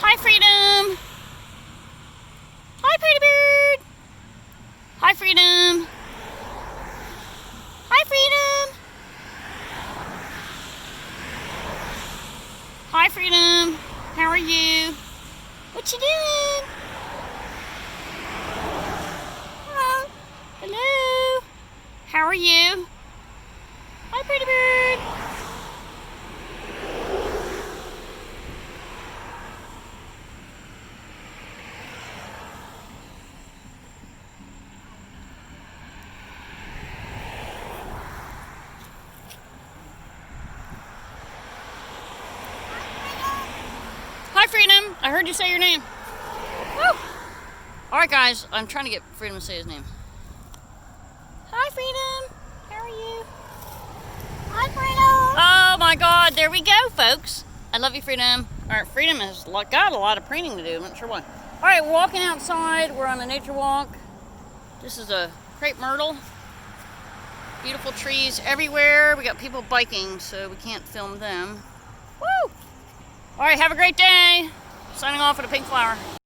Hi, Freedom. Hi, pretty bird. Hi, Freedom. Hi, Freedom. Hi, Freedom. How are you? What you doing? Hello. Hello. How are you? Hi, pretty bird. Hi, Freedom. I heard you say your name. Woo. All right, guys. I'm trying to get Freedom to say his name. Hi, Freedom. How are you? Hi, Parrot. Oh my God! There we go, folks. I love you, Freedom. All right, Freedom has got a lot of preening to do. I'm not sure why. All right, we're walking outside. We're on a nature walk. This is a crepe myrtle. Beautiful trees everywhere. We got people biking, so we can't film them. Woo! All right, have a great day. Signing off with a pink flower.